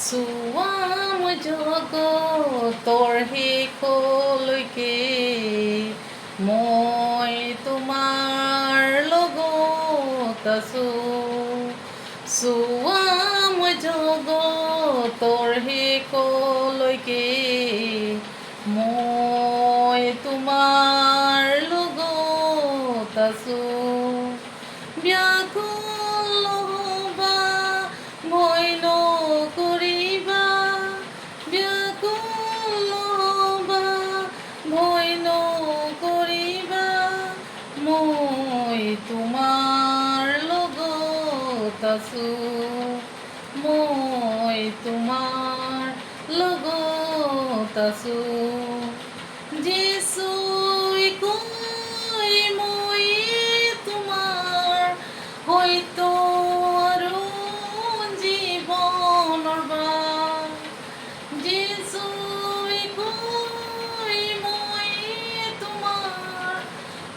চোৱাম জগতৰ শেষলৈকে মই তোমাৰ লগত আছোঁ। চোৱাম জগতৰ শেষলৈকে মই তোমাৰ লগত আছোঁ। ব্যাকুল হ'বা ভয় নকৰিবা, ব্যাকুল হ'বা ভয় নকৰিবা, মই তোমাৰ লগত আছোঁ। মই তোমাৰ লগত আছোঁ। যিচুই কয় মই তোমাৰ হয়তো আৰু জীৱনৰ বাট। যিচুই কয় মই তোমাৰ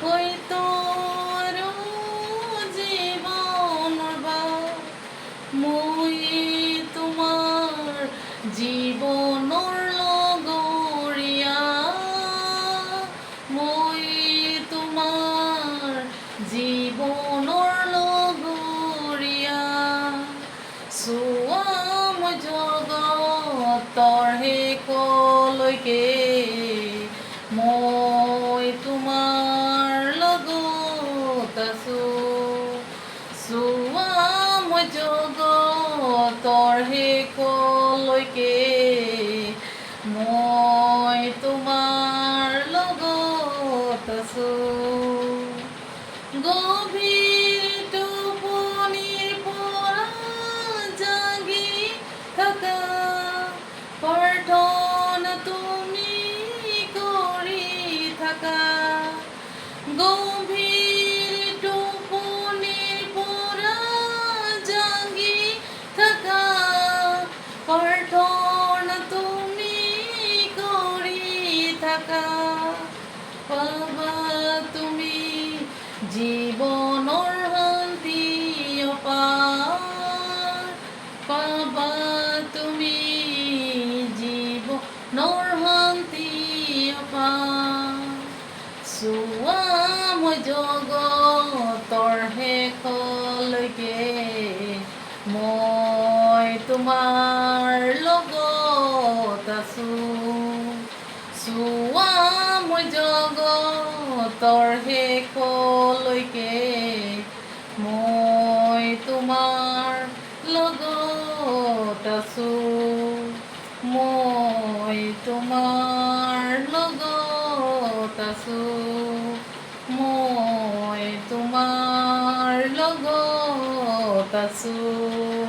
হয়তো আৰু জীৱনৰ বাট। মই তোমাৰ জীৱনৰ লগৰীয়া, মই তোমাৰ জীৱনৰ লগৰীয়া। চোৱাম জগতৰ শেষলৈকে মই তোমাৰ লগত আছোঁ। চোৱাম জগতৰ শেষলৈকে মই তোমাৰ লগত আছোঁ। গভীৰ টোপনিৰ পৰা জাগি থাকা, প্ৰাৰ্থনা তুমি কৰি থাকা। গভীৰ টোপনিৰ পৰা জাগি থাকা, প্ৰাৰ্থনা তুমি কৰি থাকা। পাবা তুমি জীৱনৰ শান্তি অপাৰ, পাবা তুমি জীৱনৰ শান্তি অপাৰ। চোৱাম জগতৰ শেষলৈকে মই তোমাৰ লগত আছোঁ। চোৱাম জগতৰ শেষলৈকে মই তোমাৰ লগত আছোঁ। মই তোমাৰ লগত আছোঁ। মই তোমাৰ লগত আছোঁ।